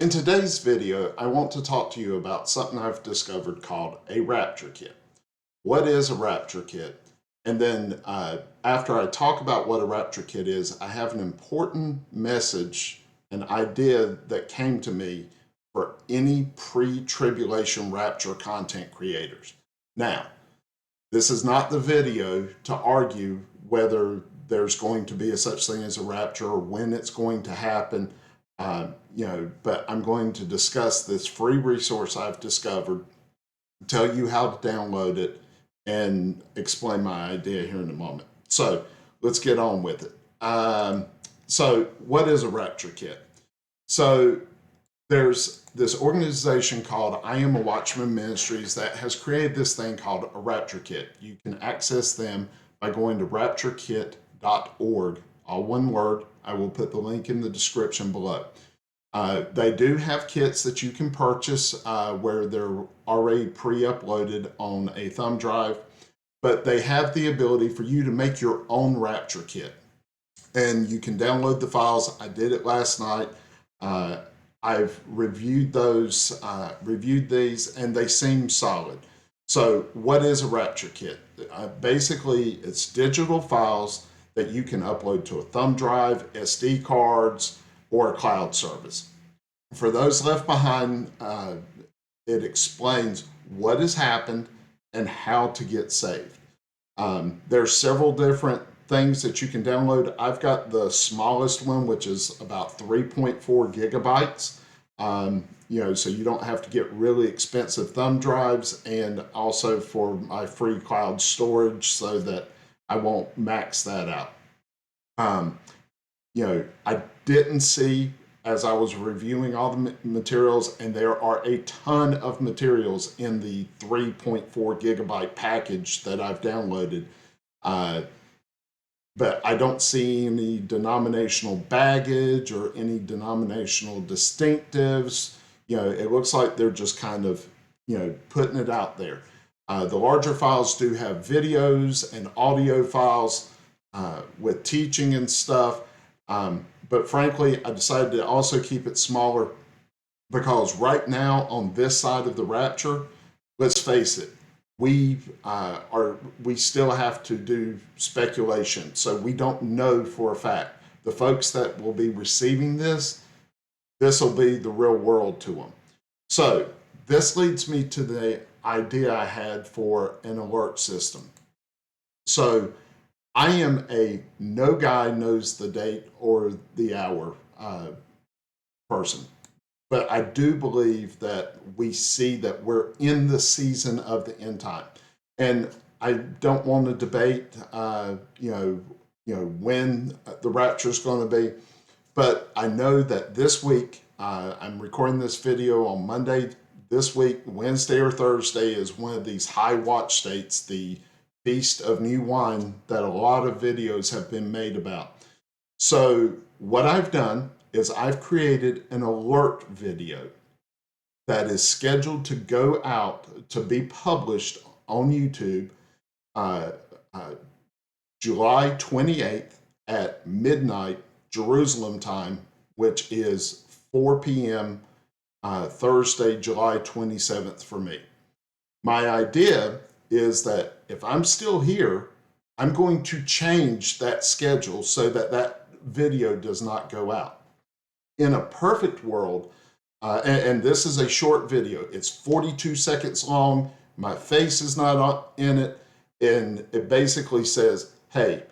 In today's video, I want to talk to you about something I've discovered called a Rapture Kit. What is a Rapture Kit? And then after I talk about what a Rapture Kit is, I have an important message, an idea that came to me for any pre-tribulation rapture content creators. Now, this is not the video to argue whether there's going to be a such thing as a rapture or when it's going to happen. But I'm going to discuss this free resource I've discovered, tell you how to download it, and explain my idea here in a moment. So let's get on with it. So what is a Rapture Kit? So there's this organization called I Am a Watchman Ministries that has created this thing called a Rapture Kit. You can access them by going to rapturekit.org, all one word. I will put the link in the description below. They do have kits that you can purchase where they're already pre-uploaded on a thumb drive, but they have the ability for you to make your own Rapture Kit. And you can download the files. I did it last night. I've reviewed these, and they seem solid. So what is a Rapture Kit? Basically, it's digital files that you can upload to a thumb drive, SD cards, or a cloud service. For those left behind, it explains what has happened and how to get saved. There's several different things that you can download. I've got the smallest one, which is about 3.4 gigabytes. So you don't have to get really expensive thumb drives, and also for my free cloud storage so that I won't max that out. I didn't see, as I was reviewing all the materials, and there are a ton of materials in the 3.4 gigabyte package that I've downloaded, but I don't see any denominational baggage or any denominational distinctives. It looks like they're just kind of, putting it out there. The larger files do have videos and audio files with teaching and stuff. But frankly, I decided to also keep it smaller because right now on this side of the rapture, let's face it, we still have to do speculation. So we don't know for a fact. The folks that will be receiving this will be the real world to them. So this leads me to the idea I had for an alert system. So I am a no guy knows the date or the hour person, but I do believe that we see that we're in the season of the end time, and I don't want to debate, when the rapture is going to be, but I know that this week I'm recording this video on Monday. This week, Wednesday or Thursday, is one of these high watch states, the Feast of New Wine, that a lot of videos have been made about. So what I've done is I've created an alert video that is scheduled to go out to be published on YouTube July 28th at midnight Jerusalem time, which is 4 p.m. Thursday, July 27th for me. My idea is that if I'm still here, I'm going to change that schedule so that that video does not go out. In a perfect world, and this is a short video, it's 42 seconds long, my face is not in it, and it basically says, hey,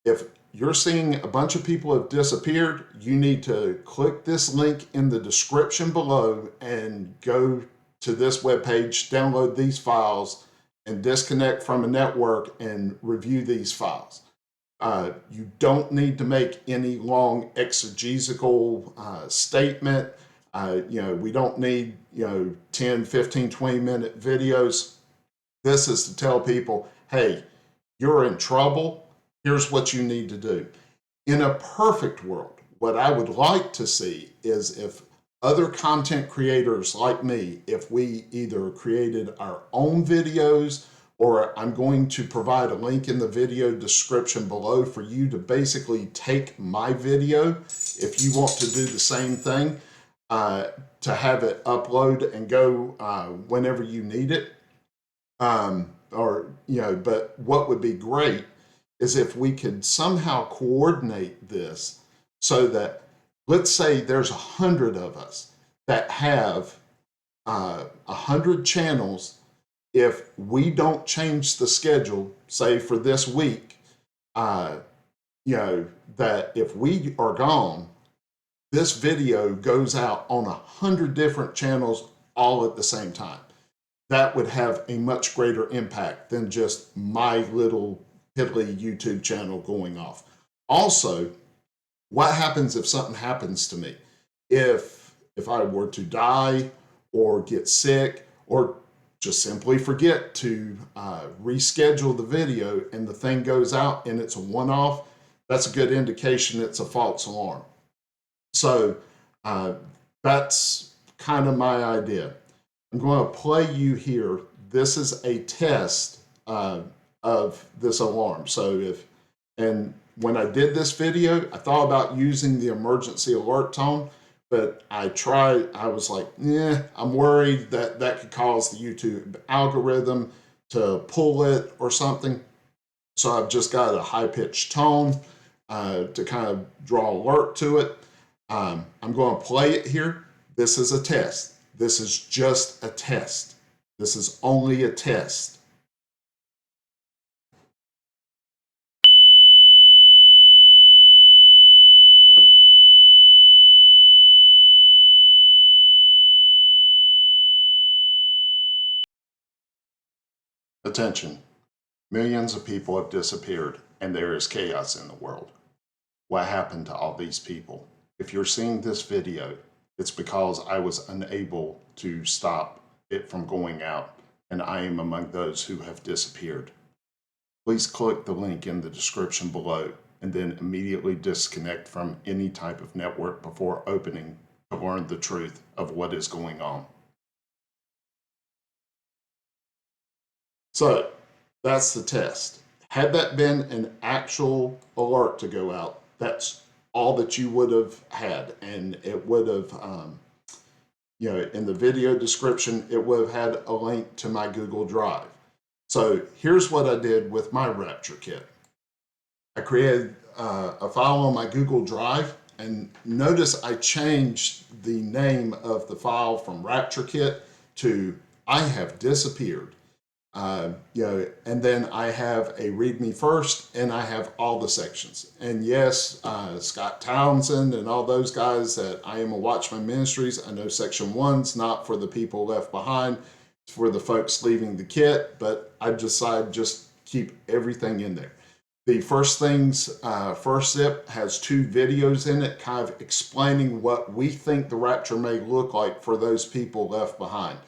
if you're seeing a bunch of people have disappeared, you need to click this link in the description below and go to this webpage, download these files, and disconnect from a network and review these files. You don't need to make any long exegetical statement. We don't need 10, 15, 20-minute videos. This is to tell people, hey, you're in trouble. Here's what you need to do. In a perfect world, what I would like to see is if other content creators like me, if we either created our own videos, or I'm going to provide a link in the video description below for you to basically take my video, if you want to do the same thing, to have it upload and go whenever you need it. But what would be great is if we could somehow coordinate this so that, let's say there's 100 of us that have 100 channels. If we don't change the schedule, say for this week, that if we are gone, this video goes out on 100 different channels all at the same time. That would have a much greater impact than just my little piddly YouTube channel going off. Also, what happens if something happens to me? If I were to die or get sick or just simply forget to reschedule the video and the thing goes out and it's a one-off, that's a good indication it's a false alarm. So that's kind of my idea. I'm going to play you here. This is a test of this alarm. So when I did this video, I thought about using the emergency alert tone, but I was like, I'm worried that could cause the YouTube algorithm to pull it or something. So I've just got a high-pitched tone to kind of draw alert to it. I'm going to play it here. This is a test. This is just a test. This is only a test. Attention. Millions of people have disappeared and there is chaos in the world. What happened to all these people? If you're seeing this video, it's because I was unable to stop it from going out, and I am among those who have disappeared. Please click the link in the description below and then immediately disconnect from any type of network before opening to learn the truth of what is going on. So that's the test. Had that been an actual alert to go out, that's all that you would have had, and it would have, in the video description, it would have had a link to my Google Drive. So here's what I did with my Rapture Kit. I created a file on my Google Drive, and notice I changed the name of the file from Rapture Kit to I Have Disappeared. And then I have a read me first, and I have all the sections. And yes, Scott Townsend and all those guys at I Am a Watchman Ministries, I know section 1's not for the people left behind, it's for the folks leaving the kit, but I decided just keep everything in there. The first zip has 2 videos in it, kind of explaining what we think the rapture may look like for those people left behind.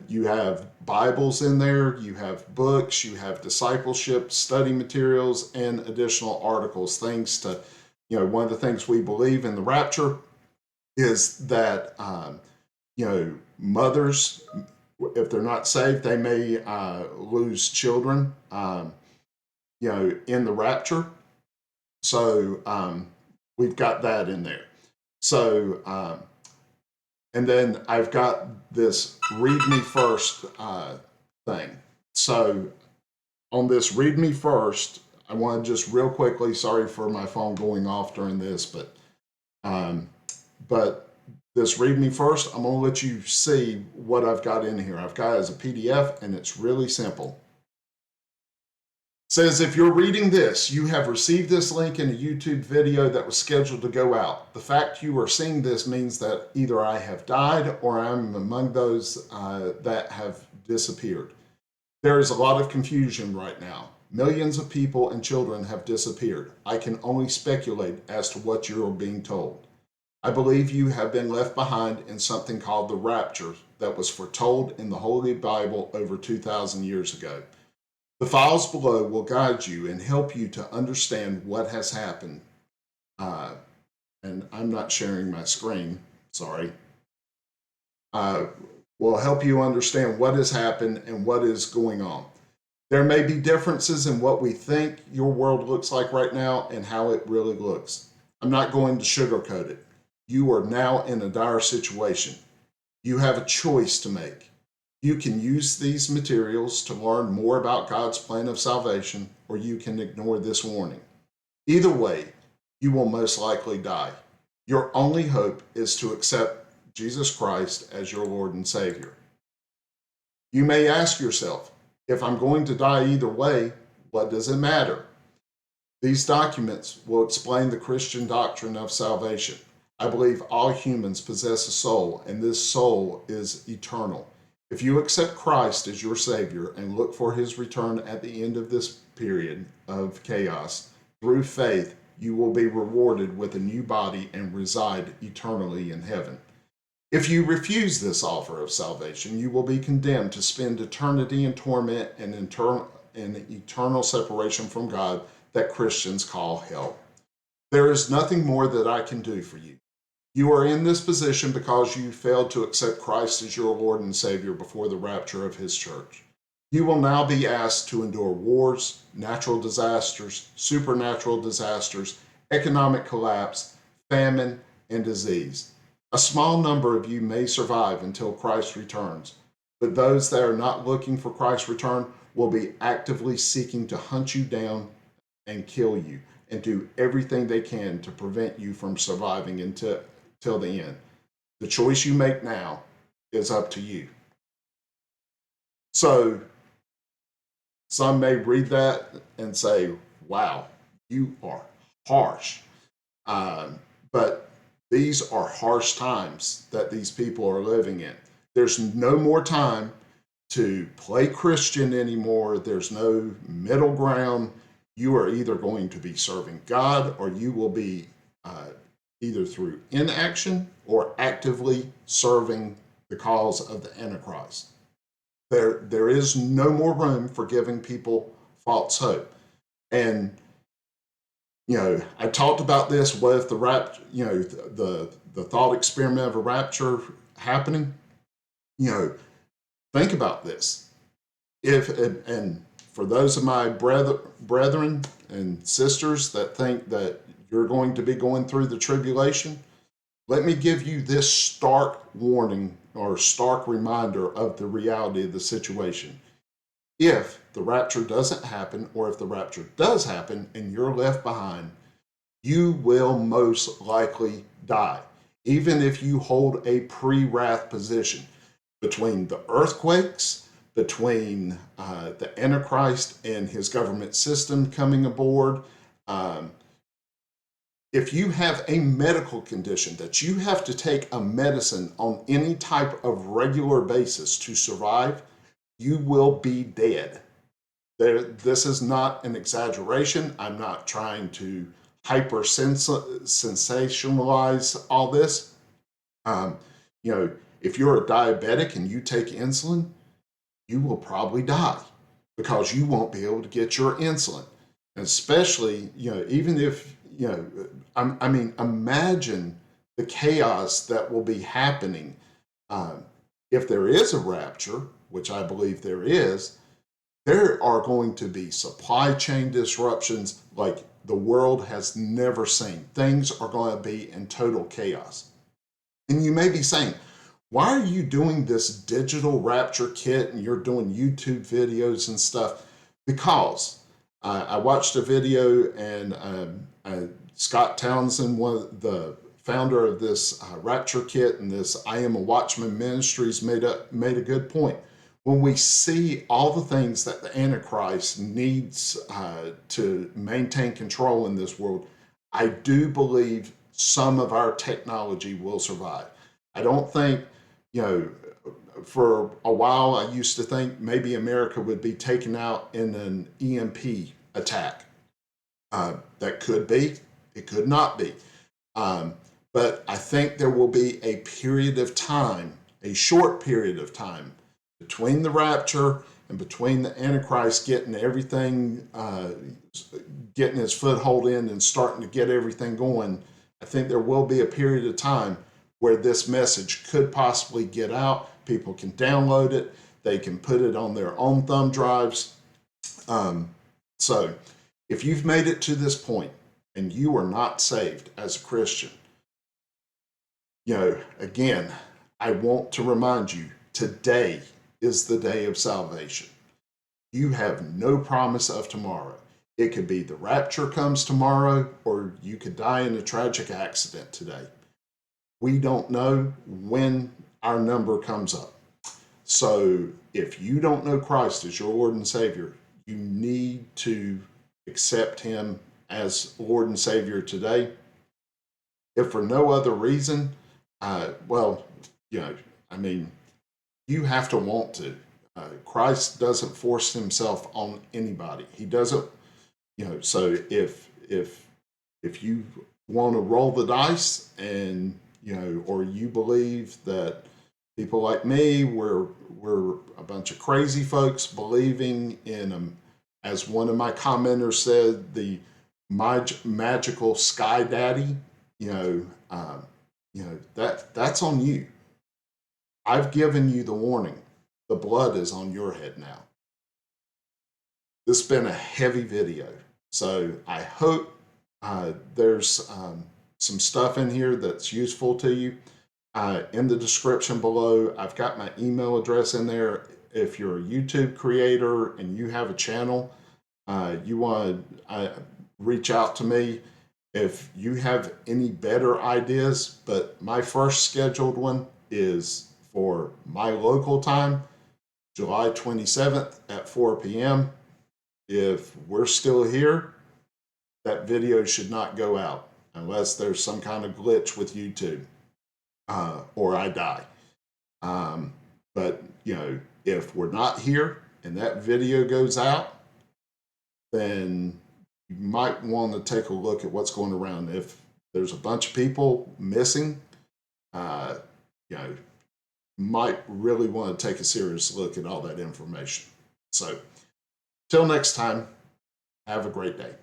You have Bibles in there, you have books, you have discipleship, study materials, and additional articles, things to, one of the things we believe in the rapture is that, mothers, if they're not saved, they may lose children, in the rapture. So we've got that in there. So, and then I've got this read me first thing. So on this read me first, I want to just real quickly, sorry for my phone going off during this, but this read me first, I'm going to let you see what I've got in here. I've got it as a PDF, and it's really simple. It says, if you're reading this, you have received this link in a YouTube video that was scheduled to go out. The fact you are seeing this means that either I have died or I'm among those that have disappeared. There is a lot of confusion right now. Millions of people and children have disappeared. I can only speculate as to what you are being told. I believe you have been left behind in something called the rapture that was foretold in the Holy Bible over 2,000 years ago. The files below will guide you and help you to understand what has happened. And I'm not sharing my screen, sorry. Will help you understand what has happened and what is going on. There may be differences in what we think your world looks like right now and how it really looks. I'm not going to sugarcoat it. you are now in a dire situation. You have a choice to make. You can use these materials to learn more about God's plan of salvation, or you can ignore this warning. Either way, you will most likely die. Your only hope is to accept Jesus Christ as your Lord and Savior. You may ask yourself, if I'm going to die either way, what does it matter? These documents will explain the Christian doctrine of salvation. I believe all humans possess a soul, and this soul is eternal. If you accept Christ as your Savior and look for His return at the end of this period of chaos, through faith, you will be rewarded with a new body and reside eternally in heaven. If you refuse this offer of salvation, you will be condemned to spend eternity in torment and eternal separation from God that Christians call hell. There is nothing more that I can do for you. You are in this position because you failed to accept Christ as your Lord and Savior before the rapture of His church. You will now be asked to endure wars, natural disasters, supernatural disasters, economic collapse, famine, and disease. A small number of you may survive until Christ returns, but those that are not looking for Christ's return will be actively seeking to hunt you down and kill you and do everything they can to prevent you from surviving till the end. The choice you make now is up to you. So, some may read that and say, wow, you are harsh. But these are harsh times that these people are living in. There's no more time to play Christian anymore. There's no middle ground. You are either going to be serving God, or you will be either through inaction or actively serving the cause of the Antichrist. There is no more room for giving people false hope. And I talked about this with the the thought experiment of a rapture happening. Think about this. And for those of my brethren and sisters that think that you're going to be going through the tribulation, let me give you this stark warning or stark reminder of the reality of the situation. If the rapture doesn't happen, or if the rapture does happen and you're left behind, you will most likely die, even if you hold a pre-wrath position. Between the earthquakes, between the Antichrist and his government system coming aboard, if you have a medical condition that you have to take a medicine on any type of regular basis to survive, you will be dead. This is not an exaggeration. I'm not trying to hyper sensationalize all this. If you're a diabetic and you take insulin, you will probably die because you won't be able to get your insulin. And especially, even if, imagine the chaos that will be happening if there is a rapture, which I believe there is. There are going to be supply chain disruptions like the world has never seen. Things are going to be in total chaos. And you may be saying, why are you doing this digital rapture kit and you're doing YouTube videos and stuff? Because I watched a video and Scott Townsend, the founder of this Rapture Kit and this I Am a Watchman Ministries, made a good point. When we see all the things that the Antichrist needs to maintain control in this world, I do believe some of our technology will survive. I don't think, for a while I used to think maybe America would be taken out in an EMP attack. That could be, it could not be. But I think there will be a period of time, a short period of time, between the rapture and between the Antichrist getting everything, getting his foothold in and starting to get everything going. I think there will be a period of time where this message could possibly get out. People can download it. They can put it on their own thumb drives. So if you've made it to this point and you are not saved as a Christian, again, I want to remind you, today is the day of salvation. You have no promise of tomorrow. It could be the rapture comes tomorrow, or you could die in a tragic accident today. We don't know when our number comes up. So if you don't know Christ as your Lord and Savior, you need to accept him as Lord and Savior today. If for no other reason, well, I mean, you have to want to. Christ doesn't force himself on anybody. He doesn't, so if you want to roll the dice and, or you believe that people like me, we're a bunch of crazy folks believing in, as one of my commenters said, the magical sky daddy, that's on you. I've given you the warning. The blood is on your head now. This has been a heavy video, so I hope there's some stuff in here that's useful to you. In the description below, I've got my email address in there. If you're a YouTube creator and you have a channel, you want to reach out to me if you have any better ideas. But my first scheduled one is for my local time, July 27th at 4 p.m. If we're still here, that video should not go out unless there's some kind of glitch with YouTube. Or I die. But, if we're not here and that video goes out, then you might want to take a look at what's going around. If there's a bunch of people missing, might really want to take a serious look at all that information. So, till next time, have a great day.